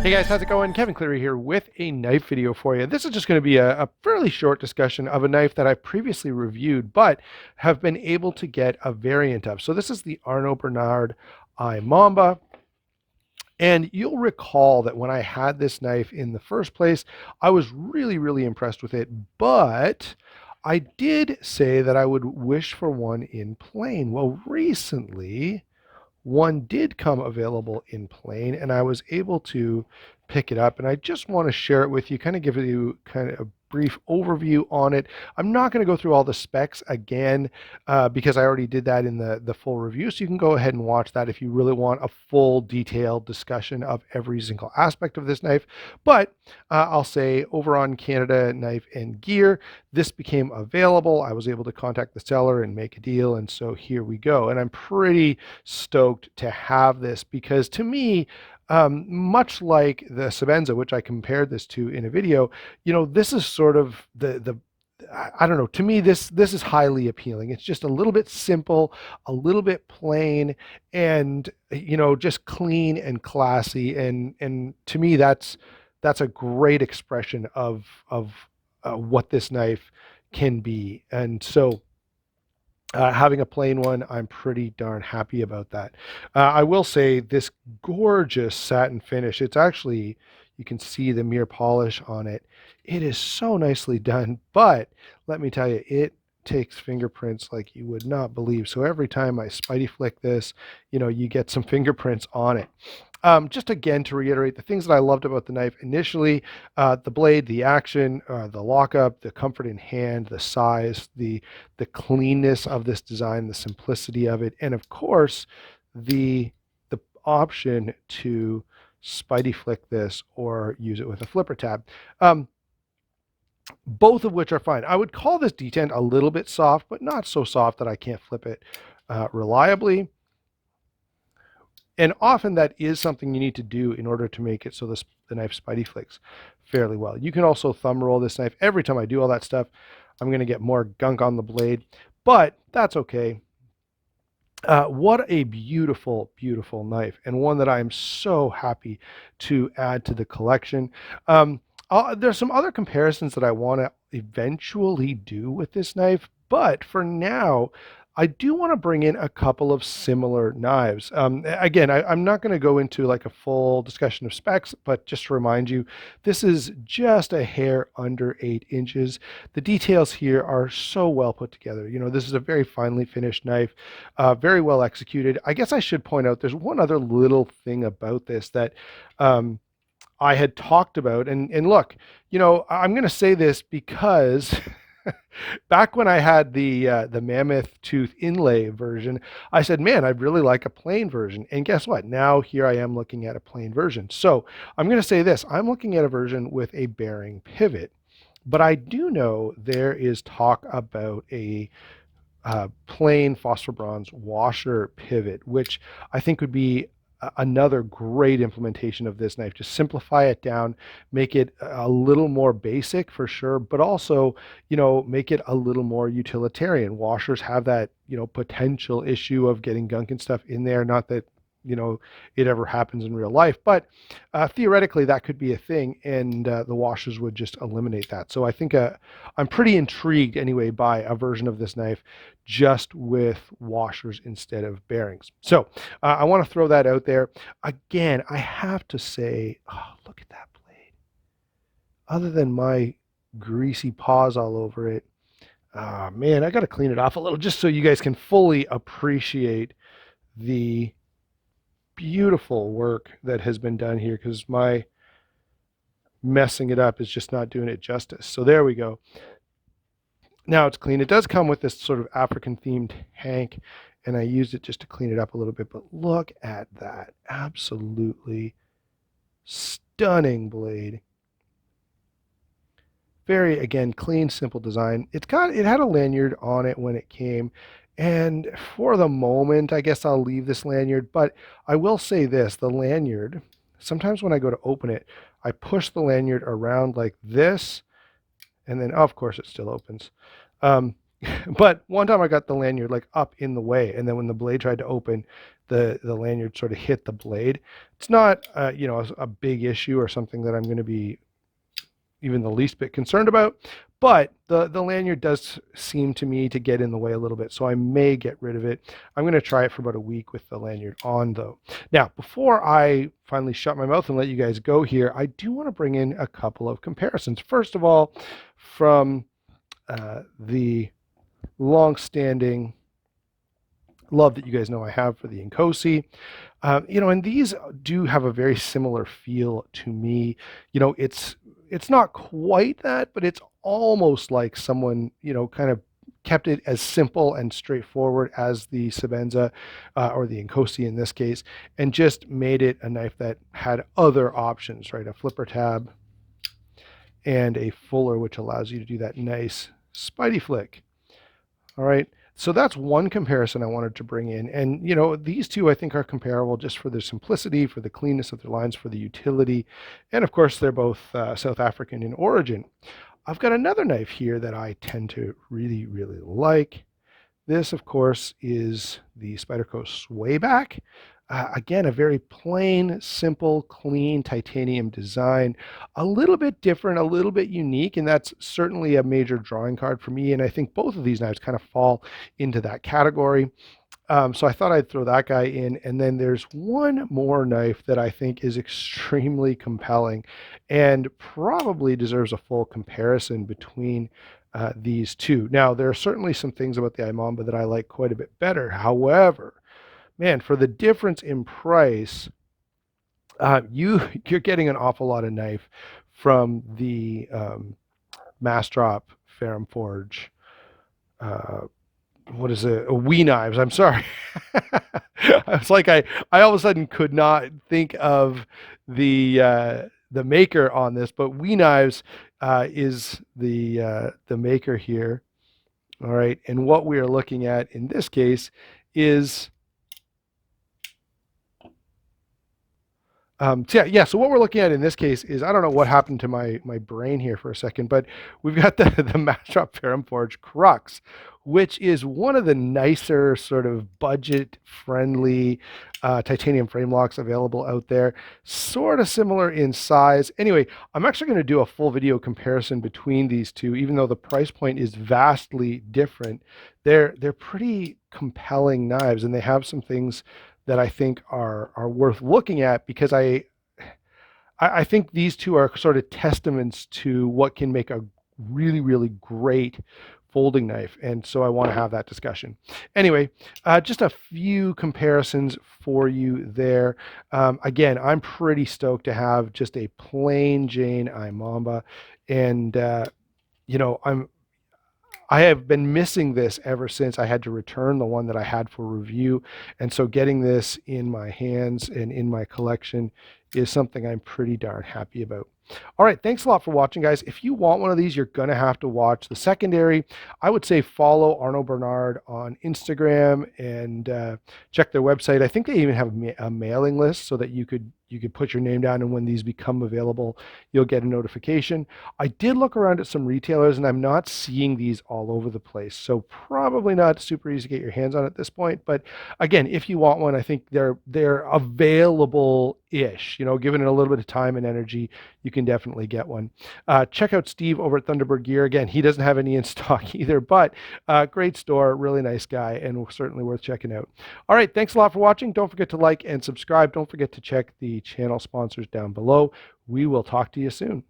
Hey guys, how's it going? Kevin Cleary here with a knife video for you. This is just going to be a fairly short discussion of a knife that I previously reviewed, but have been able to get a variant of. So this is the Arno Imamba. And you'll recall that when I had this knife in the first place, I was really impressed with it, but I did say that I would wish for one in plain. Well, recently, one did come available in plain and I was able to pick it up, and I just want to share it with you, kind of give you kind of a brief overview on it. I'm not going to go through all the specs again because I already did that in the full review, so you can go ahead and watch that if you really want a full detailed discussion of every single aspect of this knife. But I'll say over on Canada Knife and Gear, this became available. I was able to contact the seller and make a deal, and so here we go. And I'm pretty stoked to have this because, to me, much like the Sabenza, which I compared this to in a video, this is sort of the I don't know. To me, this is highly appealing. It's just a little bit simple, a little bit plain, and just clean and classy. And to me, that's a great expression of what this knife can be. And so having a plain one, I'm pretty darn happy about that. I will say this gorgeous satin finish, it's actually, you can see the mirror polish on it. It is so nicely done, but let me tell you, it takes fingerprints like you would not believe. So every time I spidey flick this, you get some fingerprints on it. Just again to reiterate the things that I loved about the knife initially: the blade, the action, the lockup, the comfort in hand, the size, the cleanness of this design, the simplicity of it, and of course the option to spidey flick this or use it with a flipper tab. Both of which are fine. I would call this detent a little bit soft, but not so soft that I can't flip it reliably. And often that is something you need to do in order to make it so the knife spidey flicks fairly well. You can also thumb roll this knife. Every time I do all that stuff, I'm going to get more gunk on the blade, but that's okay. What a beautiful knife, and one that I'm so happy to add to the collection. There's some other comparisons that I want to eventually do with this knife, but for now, I do want to bring in a couple of similar knives. Again, I'm not going to go into like a full discussion of specs, but just to remind you, this is just a hair under 8 inches. The details here are so well put together. This is a very finely finished knife, very well executed. I guess I should point out there's one other little thing about this that I had talked about, and look, I'm going to say this because back when I had the mammoth tooth inlay version, I said, man, I'd really like a plain version. And guess what? Now here I am looking at a plain version. So I'm going to say this: I'm looking at a version with a bearing pivot, but I do know there is talk about a plain phosphor bronze washer pivot, which I think would be another great implementation of this knife. Just simplify it down, make it a little more basic for sure, but also, make it a little more utilitarian. Washers have that, potential issue of getting gunk and stuff in there. Not that, it ever happens in real life, but theoretically that could be a thing, and the washers would just eliminate that. So I think I'm pretty intrigued anyway by a version of this knife just with washers instead of bearings. So I want to throw that out there. Again, I have to say, oh, look at that blade. Other than my greasy paws all over it, man, I got to clean it off a little just so you guys can fully appreciate the beautiful work that has been done here, because my messing it up is just not doing it justice. So there we go. Now it's clean. It does come with this sort of African themed hank, and I used it just to clean it up a little bit, but look at that. Absolutely stunning blade. Very, again, clean, simple design. It had a lanyard on it when it came, and for the moment, I guess I'll leave this lanyard, but I will say this: the lanyard, sometimes when I go to open it, I push the lanyard around like this, and then, of course, it still opens. But one time I got the lanyard like up in the way, and then when the blade tried to open, the lanyard sort of hit the blade. It's not a big issue or something that I'm going to be even the least bit concerned about, but the lanyard does seem to me to get in the way a little bit, so I may get rid of it. I'm going to try it for about a week with the lanyard on, though. Now, before I finally shut my mouth and let you guys go here, I do want to bring in a couple of comparisons. First of all, from the long-standing love that you guys know I have for the Inkosi. And these do have a very similar feel to me. It's not quite that, but it's almost like someone, kind of kept it as simple and straightforward as the Sebenza or the Inkosi in this case, and just made it a knife that had other options, right? A flipper tab and a fuller, which allows you to do that nice spidey flick. All right. So that's one comparison I wanted to bring in. And, these two I think are comparable just for their simplicity, for the cleanness of their lines, for the utility. And of course, they're both South African in origin. I've got another knife here that I tend to really, really like. This, of course, is the Spyderco Swayback. Again, a very plain, simple, clean titanium design. A little bit different, a little bit unique, and that's certainly a major drawing card for me. And I think both of these knives kind of fall into that category. So I thought I'd throw that guy in. And then there's one more knife that I think is extremely compelling and probably deserves a full comparison between these two. Now, there are certainly some things about the Imamba that I like quite a bit better. However, man, for the difference in price, you're getting an awful lot of knife from the Mastrop Ferrum Forge. What is it? Wee knives. I'm sorry. I was like, I all of a sudden could not think of the maker on this, but Wee Knives is the maker here. All right, and what we are looking at in this case is So what we're looking at in this case is, I don't know what happened to my brain here for a second, but we've got the Mastrop Ferrum Forge Crux, which is one of the nicer sort of budget-friendly titanium frame locks available out there, sort of similar in size. Anyway, I'm actually going to do a full video comparison between these two, even though the price point is vastly different. They're pretty compelling knives, and they have some things that I think are worth looking at, because I think these two are sort of testaments to what can make a really, really great folding knife. And so I want to have that discussion. Anyway, just a few comparisons for you there. Again, I'm pretty stoked to have just a plain Jane Imamba. And, I have been missing this ever since I had to return the one that I had for review. And so getting this in my hands and in my collection is something I'm pretty darn happy about. All right, thanks a lot for watching, guys. If you want one of these, you're going to have to watch the secondary. I would say follow Arno Bernard on Instagram and check their website. I think they even have a mailing list so that you could put your name down, and when these become available, you'll get a notification. I did look around at some retailers, and I'm not seeing these all over the place, so probably not super easy to get your hands on at this point. But again, if you want one, I think they're available-ish. Given it a little bit of time and energy, you can definitely get one. Check out Steve over at Thunderbird Gear. Again, he doesn't have any in stock either, but great store, really nice guy, and certainly worth checking out. All right, thanks a lot for watching. Don't forget to like and subscribe. Don't forget to check the channel sponsors down below. We will talk to you soon.